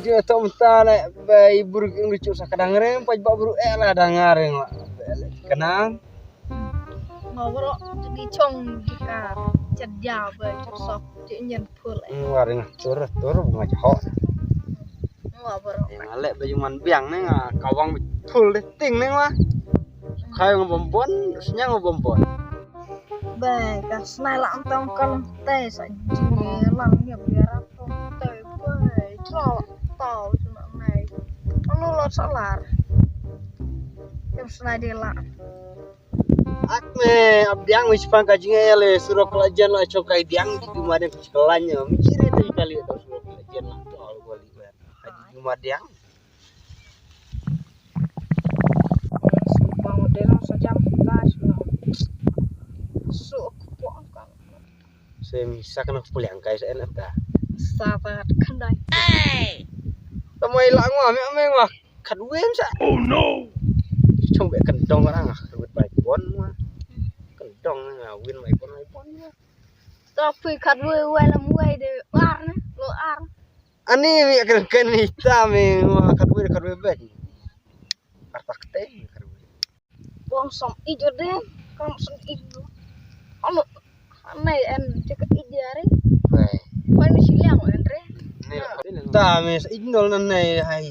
dia tak mentah bayi buruk yang lucu sakadang rem paj bak buruk lah dangar yang kenang ngobrol jadi cong jika cerja bayi sok nyen pul waring tur bunga jahok ngobrol ngalek baju man biang nih kawang betul deh ting nih mah kayak ngobompon terusnya ngobompon baik kasnai lah antong kalem teh sajelang ya biar antong teh baik celok tau cuma naik anu lo salar yang senai dela Atme abdiang wis pang kajinge le suruh pelajaran lah cokai diang di rumah dia kecelanya mikir itu kali atau suruh pelajaran lah soal gua libat di rumah diang sumpah model sejam gas no sok kuang kan saya bisa kena pulang guys enak dah sangat kendai tamai lah ngwa me ngwa kaduen sa oh no coba kendong orang ribet baik pon mah kendong ngawin baik pon tapi kadwe walam way de ar lo ar ani mi kan hitam ngwa kadwe baik artak teh kadwe wong som ijo de kom som ijo anu anai en cek ijare baik pan silang andre ta me indol nanai hai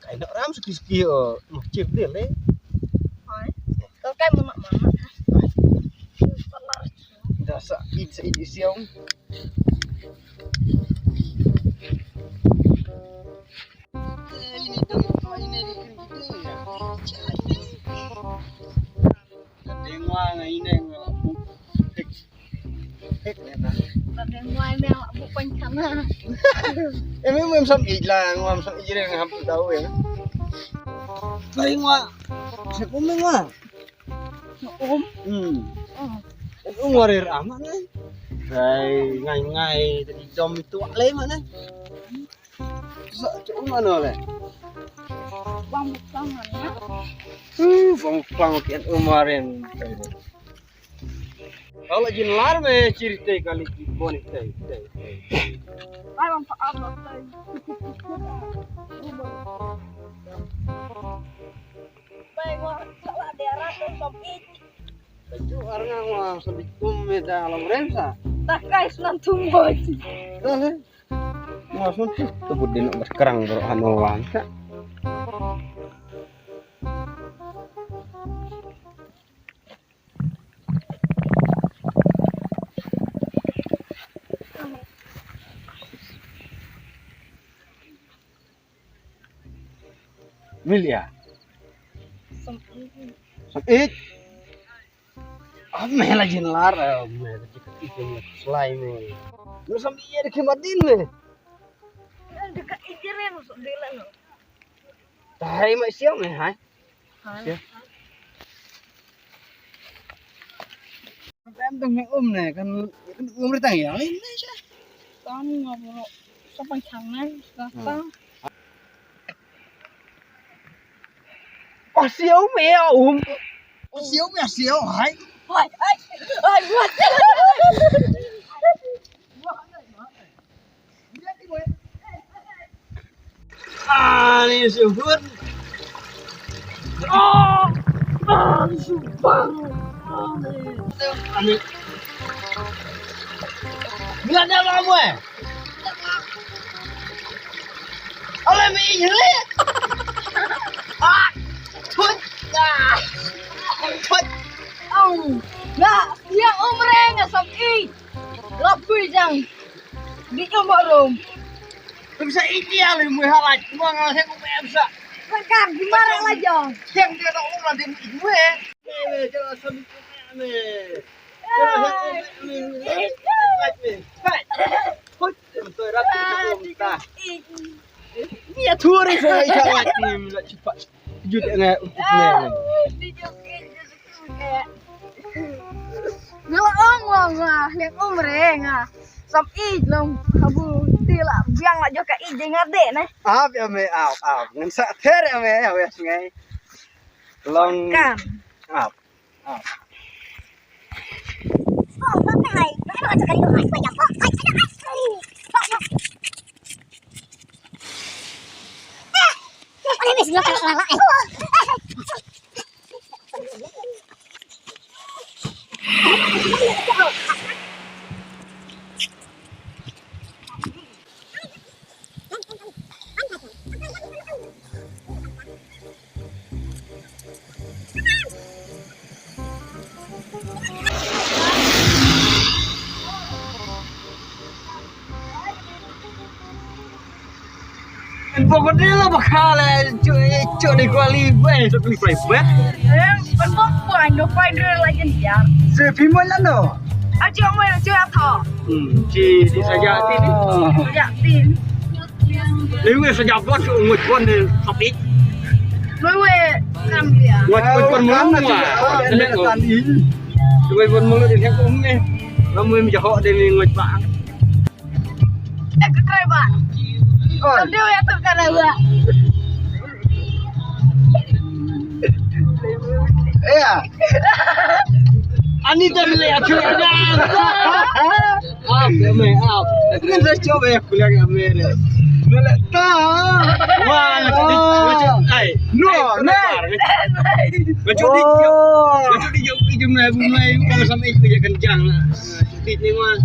kai nak ram ski oh mau chip dia le kau kayak mana dasa it siang ini dong ini dengwa ini hek nena ada ngoài mèo bộ quanh khăn ha em sắp ít là ngoam sắp ít đây ngắm đâu vậy đây ngoa sẽ cũng mấy ngoa ngoa amat nih đây ngày tadi dom itu ale mana sợ chỗ mana le bang ya bang kian umarin kalau jin lar me cerita kali bon teh ai bang apa teh baik gua salah daerah som ich itu orang ngomong sedikit meda alam remsa tak guys nantung boy dah mau suntuk tebut dino berkerang berhanuan kak Milia som ich me lagi lar me ikut slime me lu sampai iya di kemadin me dekat ijere masuk dela no tahai mai siang me hai em từng ngày này kan datang ya ini sih kamu ngobrol sampai cangan sekarang siêu mẹ siêu mẹ siêu hai ini siêu hơn ani bila dah lama oleh mi ini thut nah yang umre nggak som i lebih jang di umur bisa ideal mu halat gua ngasih ku bisa sekarang gimana lah jong yang dia tak umur di gue jangan sampai me Iya turis saya jalan ni cepat jut dengan untuk ngong lihat umre nga som i long habu tila biang lah jo ka i dengar de ne ap ya me ap ngan sa ther ya me ya wes ngai long kan ap oh pakai pakai lo cakap itu ai banyak kok ai Wis lo lala. Pokoknya lah bakal cuy di kuali gue satu private. Bentuk bukan dopain dulu lagi dia. Sepimon lah no. Aja mau aja apa? Di saja ini. Yakin. Lewe saja buat ungut pun topik. Lewe kam dia. Buat pun mulu lah. Lewe pun mulu di yang umumnya. Kamu menjauh dari ungut bang. Kekrai bang. Dia ya terkadang bang. Iya. Ani dah lihat cuaca. Apa maaf. Ini saya coba ya kuliah kamera. Boleh tahu. Wah, macam di jumlah kalau sampai itu je kencang lah. Ini mah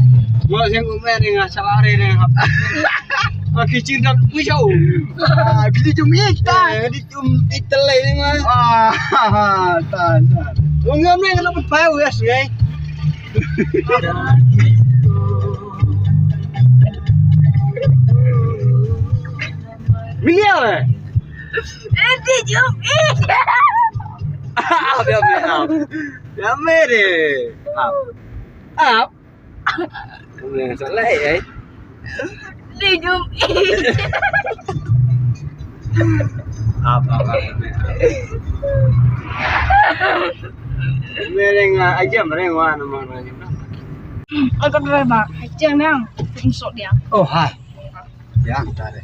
mau yang umur dengan salari dengan apa? Kecil dan pisau. Bisa cuma kita. Di cuma itelai ni mah. Tan. Ngam ni kena berpau ya sih. Miliar eh? Nanti jom. Ya mere. Up. Boleh salah eh. Di jom. Apa? Mereng aja mereng wah nama. Aku kekrai bang. Jangan yang masuk dia. Oh hai. Ya, tadi.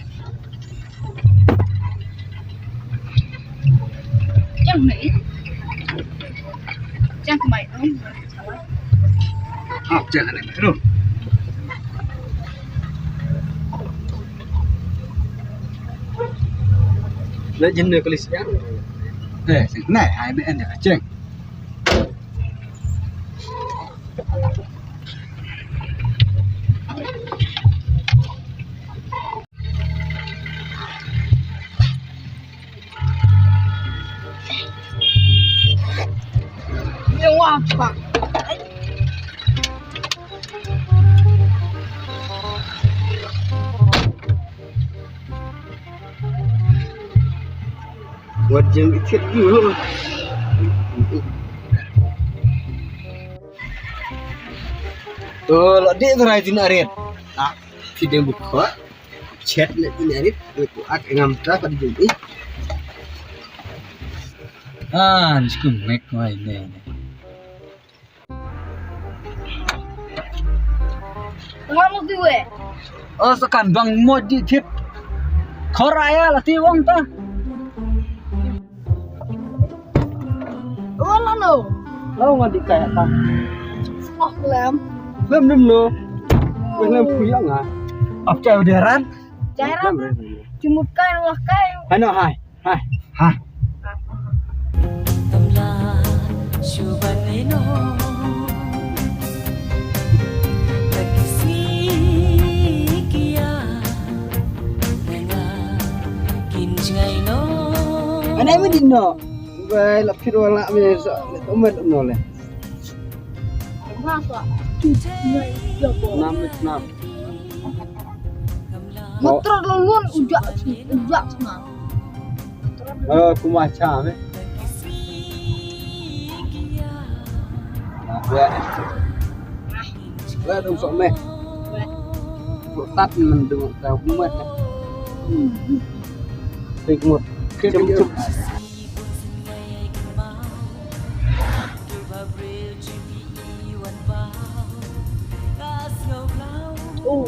Jangan ni. Jangan kemai tu. Jangan ni. Terus. Lấy chân được cái lịch sử để này hai bên để chênh Yang apa? buat yang ikut dulu. Kalau dia terakhir narit, tak tidak buka, chat nanti narit, itu aku ngamta pada jadi. Cukup mek mai ni. Ngam tu eh. Oh sekan bang mau di tip. Koraya lah ti wong ta. Wala no. Lalu nggak dikayak tak? Oh lem. Lem lo, lem puyang ah. Apa udaran? Cairan. Cuma kain lah kain. Ano hai. Anh em mới đi nọ về lập khi đồ lại về sợ lại có mệt nọ này Kenapa? 6 Motor duluan ujak semua. aku macam Gue dong sok meh. Tat mendung tahu kumat. Tikmut. Cem. Oh.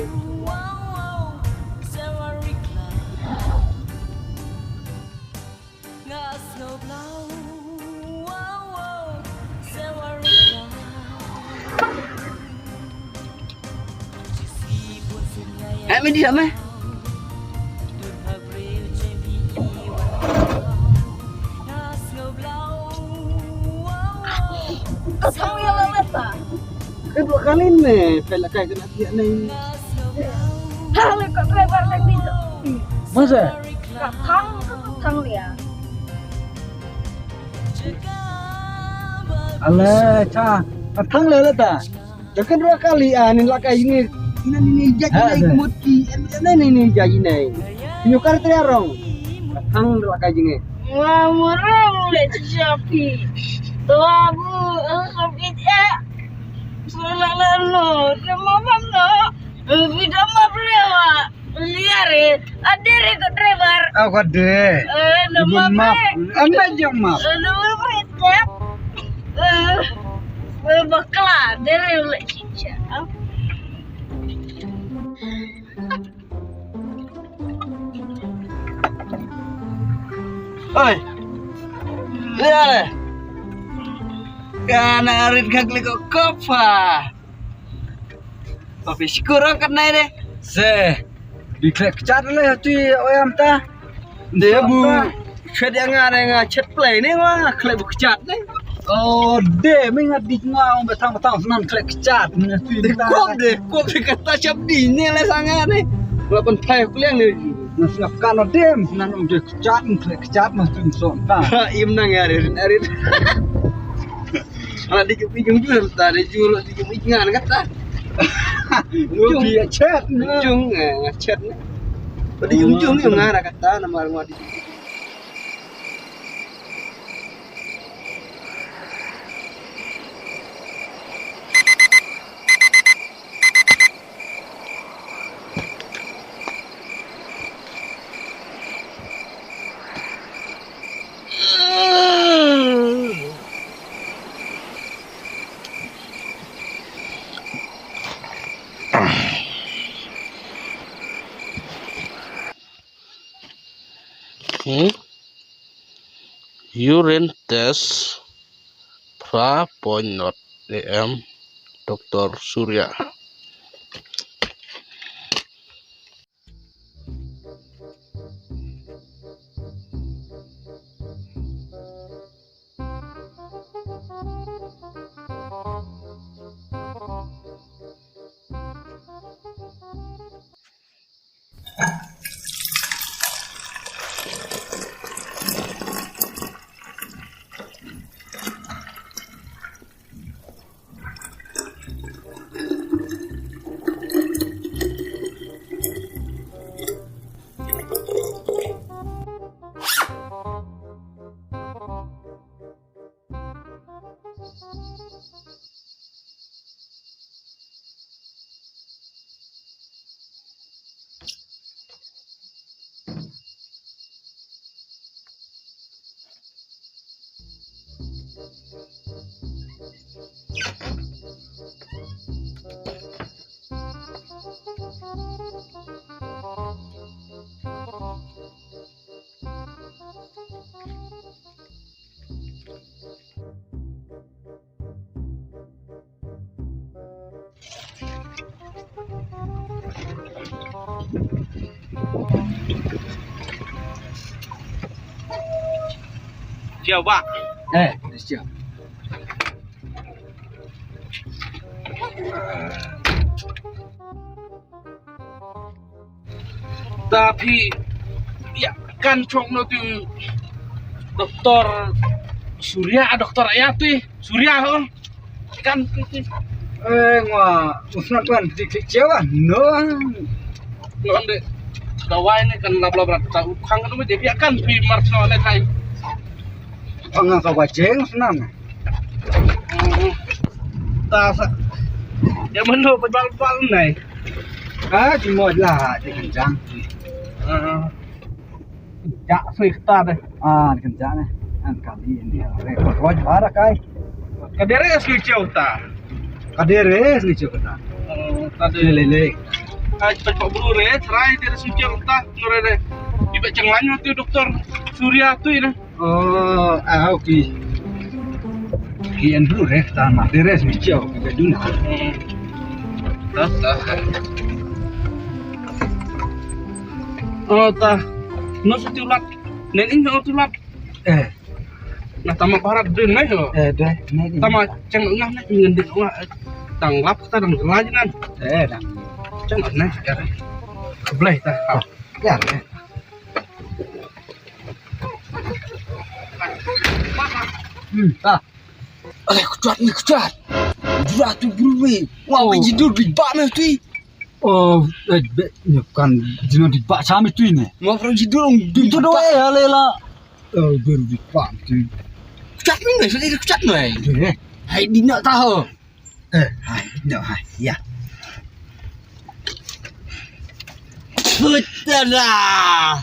Em đi đâu mày? Ketemu yang leleta. Kedua kali nih, kayak kena dia nih. Halo kok lebar lagi tuh. Masa? Katang dia. Alah, katang lele ta. Dah kedua kali nih lakai ini. Ini jadi nih kemudian ini jadi nih. Nyukar terong. Katang lakai ini. Wah, murah mulai sapi. Tua bu, sapi dia. Selalu, nama bangga. Tidak mau berlewa. Liar ada rekod driver. Aku ada. Nama Maaf. Anda jam maaf. nama berita. Bakla dari mulai cincin. Oi. Lihat. Kan arit kagli kok kopa. Tapi syukur kan deh. Se. Diklek cat le tu oyam ta. Dia bu. Chat yang ada chat play nih mah klep chat nih. Oh, de mengat di ngau betang-betang senan klek cat. Kok deh kata siap di ini lah sangat nih. Walaupun play kuliah nih. Nasiap kan dem senan de klek cat mesti son ta. Im nang ya arit. Anak di ujung jual tadi jual di ujungan kata. Dia chat. Ujung ngechat nih. Di ujung yang ngarah kata nama rumah di. Urine test pra.not DM Dr. Surya. Siap pak. Siap. Tapi ya kan cok nanti dokter Surya, dokter Ayati Surya kan Ngwa usnat kan dik cewa no. nonde dawai ini kan labla berat tahu kang kan dia kan di marsno ne kai Pangang kawajeng senang. ta ya mendo bal này Di mod lah di kencang. dạ phi ta đây Di kencang nih. An kali ini repot roj para kai. kadere ski chiu ta Kadere ni cukata. tadi Lele. ai pak buru re try dia ski chiu ta nore re ibe cenglanyo tu dokter Surya tu ini Oh, oke. Kian dulu reh tanah deres ni jauh ke dunia. oh ta nó sẽ tiêu lặt nên in nó tiêu lặt Nah tama parat din na yo. Deh, ini. Tama ceng ngah na ngendik ngah tanglap kita dang lajinan. Dah. Ceng na ya. Kebleh ta. Ya. Ah. Kuat ni kuat. Dua tu buru. Wah, Oh. jidur di bak meh tu. Oh, kan dino di Pak Sami tu ini. Mau pergi jidur dong. Itu doa ya lela. Oh, baru di Pak tu. Kuat ni meh, sudah kuat meh. Eh, Hai di nak tahu. hai, hai, ya. Betul lah.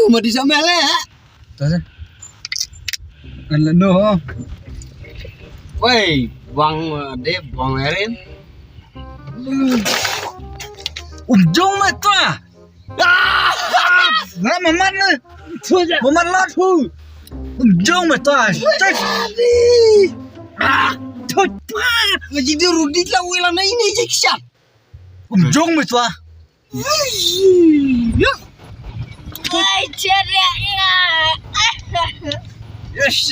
Mau di sana lah. Terus. Kan no. Woi, bang de bang Erin. Ujung mah tu. Ah! Nah, maman ni. Maman lah tu. Ujung mah tu. Ah, cepat. Jadi Rudi lah wilan ini je kisah. Ujung mah tu. Ay, ceria. Yes.